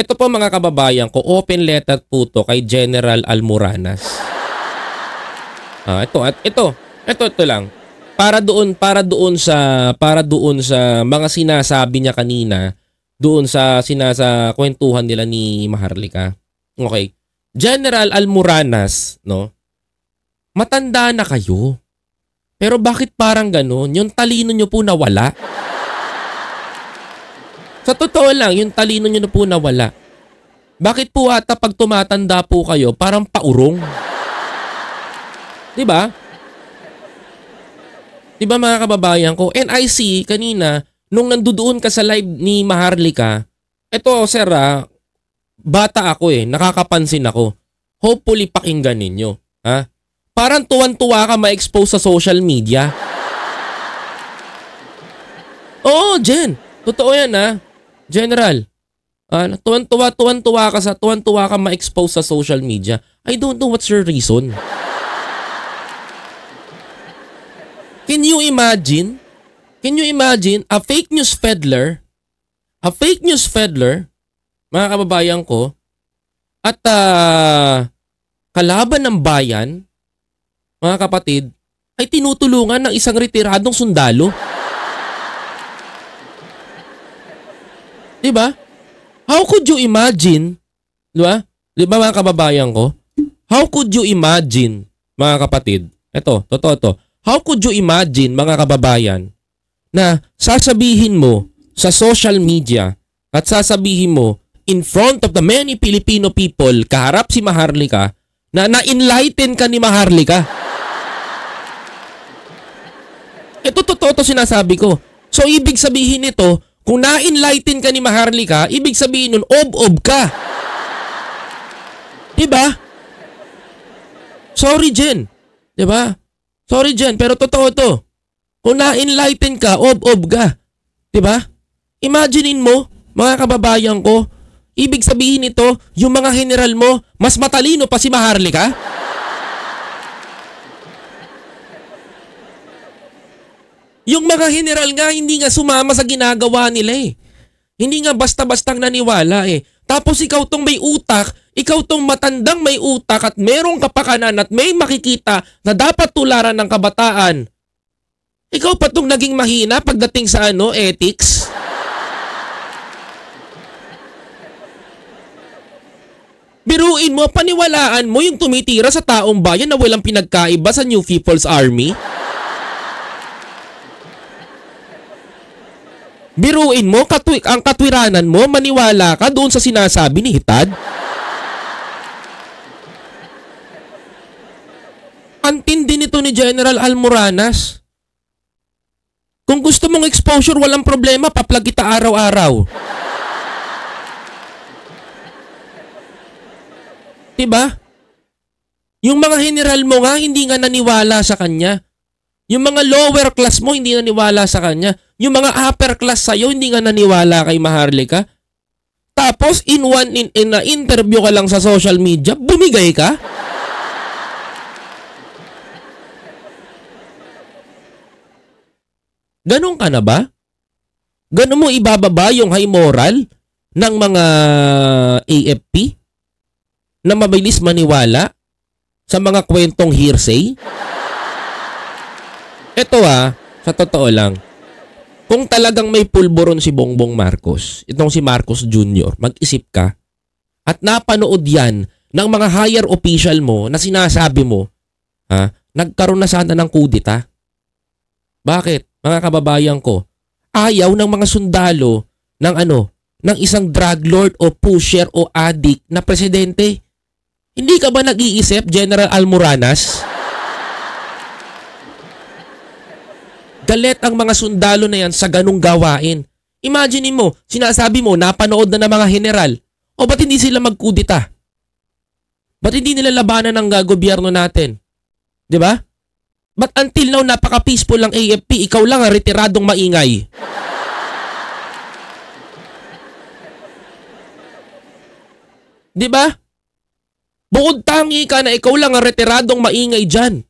Ito po mga kababayan ko, open letter po to kay General Almoranas. Ito lang. Para doon sa mga sinasabi niya kanina, doon sa kwentuhan nila ni Maharlika. Okay. General Almoranas, no? Matanda na kayo. Pero bakit parang gano'n? Yung talino nyo po nawala. Sa totoo lang, yung talino nyo na po nawala. Bakit po ata pag tumatanda po kayo, parang paurong? Diba? Diba mga kababayan ko? And I see kanina, nung nandoon ka sa live ni Maharlika, eto sir bata ako nakakapansin ako. Hopefully pakinggan ninyo. Ha? Parang tuwan-tuwa ka ma-expose sa social media. Oo, Jen. Totoo yan General. Tuwan-tuwa ka ma-expose sa social media. I don't know what's your reason. Can you imagine a fake news peddler, mga kababayan ko, at kalaban ng bayan, mga kapatid, ay tinutulungan ng isang retiradong sundalo? Diba? How could you imagine? Diba? Diba mga kababayan ko? How could you imagine, mga kapatid? Ito, totoo to. How could you imagine, mga kababayan, na sasabihin mo sa social media at sasabihin mo in front of the many Filipino people, kaharap si Maharlika, na na-enlighten ka ni Maharlika? Ito totoo to sinasabi ko. So ibig sabihin nito, kung na-enlighten ka ni Maharlika, ibig sabihin nun, ob-ob ka. Diba? Sorry, Jen. Diba? Sorry, Jen, pero totoo to. Kung na-enlighten ka, ob-ob ka. Diba? Imaginein mo, mga kababayan ko, ibig sabihin nito, yung mga general mo, mas matalino pa si Maharlika? Yung mga general nga hindi nga sumama sa ginagawa nila Hindi nga basta-bastang naniwala Tapos ikaw tong may utak, ikaw tong matandang may utak at merong kapakanan at may makikita na dapat tularan ng kabataan. Ikaw pa tong naging mahina pagdating sa ethics? Biruin mo, paniwalaan mo yung tumitira sa taong bayan na walang pinagkaiba sa New People's Army? Biruin mo, ang katwiranan mo, maniwala ka doon sa sinasabi ni Hitad? Antindi nito ni General Almoranas. Kung gusto mong exposure, walang problema, paplag kita araw-araw. Diba? Yung mga general mo nga, hindi nga naniwala sa kanya. Yung mga lower class mo, hindi naniwala sa kanya. Yung mga upper class sa'yo, hindi nga naniwala kay Maharlika. Tapos, in na interview ka lang sa social media, bumigay ka? Ganon ka na ba? Ganon mo ibababa yung high moral ng mga AFP na mabilis maniwala sa mga kwentong hearsay? Ito sa totoo lang, kung talagang may pulburon si Bongbong Marcos, itong si Marcos Jr., mag-isip ka at napanood yan ng mga higher official mo na sinasabi mo, nagkaroon na sana ng kudita. Bakit? Mga kababayan ko, ayaw ng mga sundalo ng isang drug lord o pusher o addict na presidente. Hindi ka ba nag-iisip, General Almoranas? Galit ang mga sundalo na yan sa ganung gawain. Imagine mo, sinasabi mo, napanood na ng mga general. O ba't hindi sila magkudita? Ba't hindi nila labanan ng gobyerno natin? Diba? Ba't until now, napaka-peaceful lang AFP, ikaw lang ang retiradong maingay? Diba? Bukod tangi ka na ikaw lang ang retiradong maingay dyan.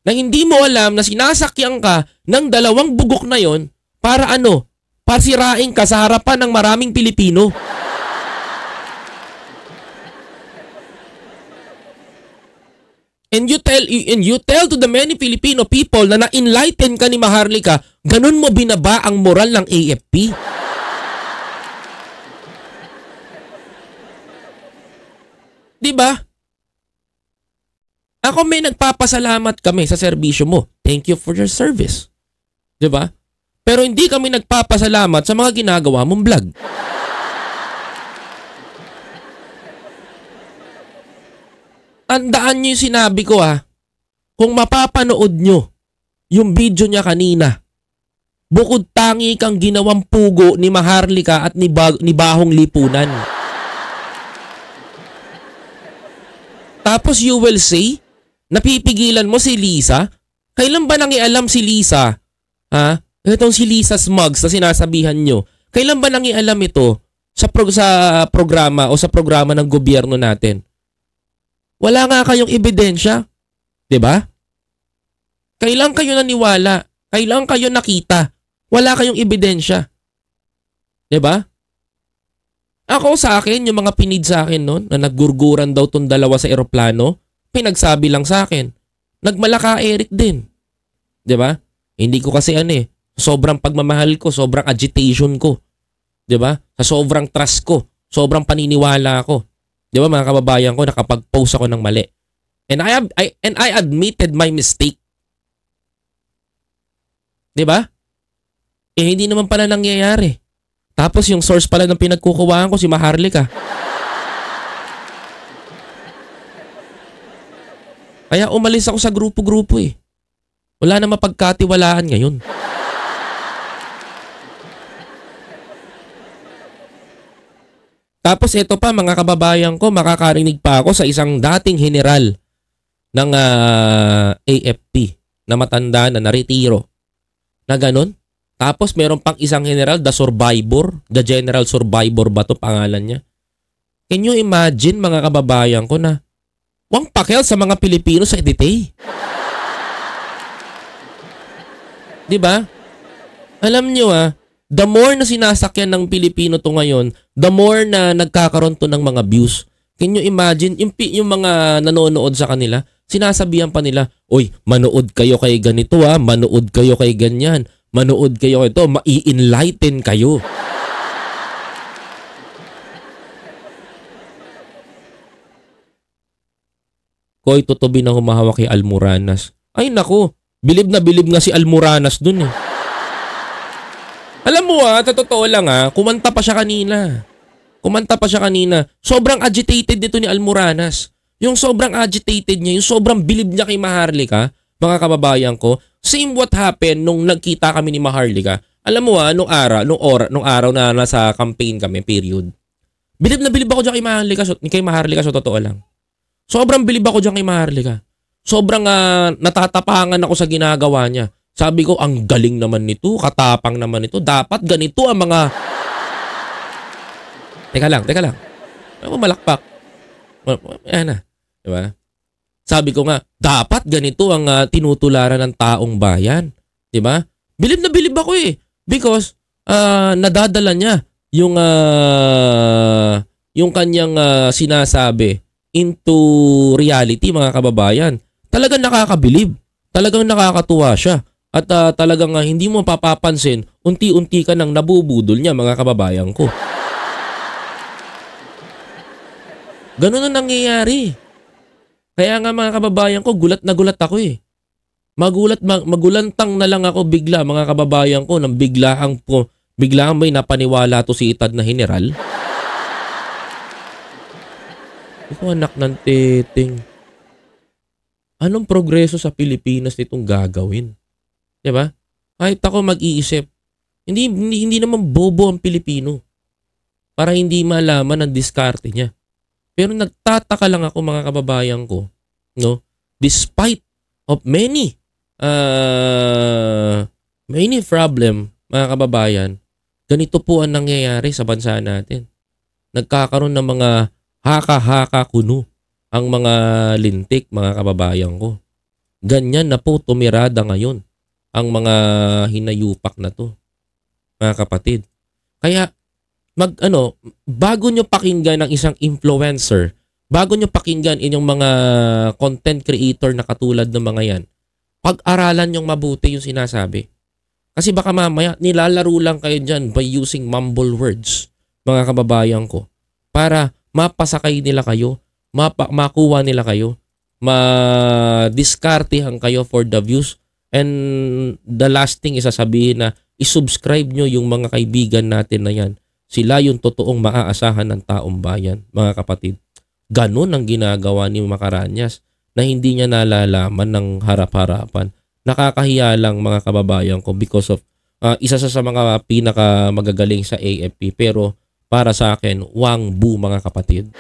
Na hindi mo alam na sinasakyan ka ng dalawang bugok na yon para Para sirain ka sa harapan ng maraming Pilipino. And you tell to the many Filipino people na na-enlighten ka ni Maharlika, ganun mo binaba ang moral ng AFP. Di ba? Ako may nagpapasalamat kami sa serbisyo mo. Thank you for your service. Di ba? Pero hindi kami nagpapasalamat sa mga ginagawa mong vlog. Tandaan nyo yung sinabi ko kung mapapanood nyo yung video niya kanina, bukod tangi kang ginawang pugo ni Maharlika at ni Bahong Lipunan. Tapos you will say, napipigilan mo si Lisa? Kailan ba nangialam si Lisa? Itong si Lisa Smugs na sinasabihan nyo. Kailan ba nangialam ito sa programa o sa programa ng gobyerno natin? Wala nga kayong ebidensya. 'Di ba? Kailan kayo naniwala? Kailan kayo nakita? Wala kayong ebidensya. 'Di ba? Ako sa akin, yung mga pinid sa akin noon na naggurguran daw tong dalawa sa eroplano, pinagsabi lang sa akin. Nagmalaka Eric din. 'Di ba? Hindi ko kasi sobrang pagmamahal ko, sobrang agitation ko. 'Di ba? Sa sobrang trust ko, sobrang paniniwala ko. 'Di ba mga kababayan ko, nakapag-post ako ng mali. And I admitted my mistake. 'Di ba? Hindi naman pala nangyayari. Tapos yung source pala ng pinagkukuhaan ko si Maharlika. Kaya umalis ako sa grupo-grupo Wala na mapagkatiwalaan ngayon. Tapos ito pa mga kababayan ko, makakarinig pa ako sa isang dating general ng AFP na matanda na naretiro. Na ganun. Tapos meron pang isang general, the General Survivor ba to pangalan niya? Can you imagine mga kababayan ko na wang pakel sa mga Pilipino sa edite? Di ba? Alam nyo the more na sinasakyan ng Pilipino to ngayon, the more na nagkakaroon to ng mga views. Can you imagine, yung mga nanonood sa kanila, sinasabihan pa nila, oy, manood kayo kay ganito manood kayo kay ganyan, manood kayo ito, mai-enlighten kayo. Koy tutubi na humahawak kay Almoranas. Ay nako, bilib na bilib nga si Almoranas dun Alam mo sa totoo lang kumanta pa siya kanina. Sobrang agitated dito ni Almoranas. Yung sobrang agitated niya, yung sobrang bilib niya kay Maharlika, mga kababayan ko, same what happened nung nagkita kami ni Maharlika. Alam mo nung araw na nasa campaign kami, period. Bilib na bilib ako dyan kay Maharlika, so totoo lang. Sobrang bilib ako dyan kay Maharlika. Sobrang natatapangan ako sa ginagawa niya. Sabi ko, ang galing naman nito, katapang naman nito. Dapat ganito ang mga... Teka lang. Malakpak. Ayan na. Diba? Sabi ko nga, dapat ganito ang tinutularan ng taong bayan. Diba? Bilib na bilib ako Because, nadadala niya yung kanyang sinasabi into reality, mga kababayan. Talagang nakakabilib. Talagang nakakatuwa siya. At talagang hindi mo papapansin, unti-unti ka nang nabubudol niya, mga kababayan ko. Ganun na nangyayari. Kaya nga mga kababayan ko, gulat na gulat ako Magulantang na lang ako bigla, mga kababayan ko, nang biglaang may napaniwala to si Itad na general. Ito anak ng titing. Anong progreso sa Pilipinas nitong gagawin? Diba? Kahit ako mag-iisip, hindi naman bobo ang Pilipino para hindi malaman ang diskarte niya. Pero nagtataka lang ako, mga kababayan ko, despite of many problem, mga kababayan, ganito po ang nangyayari sa bansa natin. Nagkakaroon ng mga haka-haka kuno ang mga lintik, mga kababayan ko. Ganyan na po tumirada ngayon ang mga hinayupak na to, mga kapatid. Kaya bago nyo pakinggan ng isang influencer, bago nyo pakinggan inyong mga content creator na katulad ng mga yan, pag-aralan nyong mabuti yung sinasabi. Kasi baka mamaya nilalaro lang kayo dyan by using mumble words, mga kababayan ko, para mapasakay nila kayo, makuha nila kayo, madiskartehan kayo for the views, and the last thing isasabihin na isubscribe nyo yung mga kaibigan natin na yan. Sila yung totoong maaasahan ng taong bayan, mga kapatid. Ganun ang ginagawa ni Macaranyas na hindi niya nalalaman ng harap-harapan. Nakakahiya lang mga kababayan ko because of isa sa mga pinaka magagaling sa AFP, pero para sa akin, Wang Bu mga kapatid.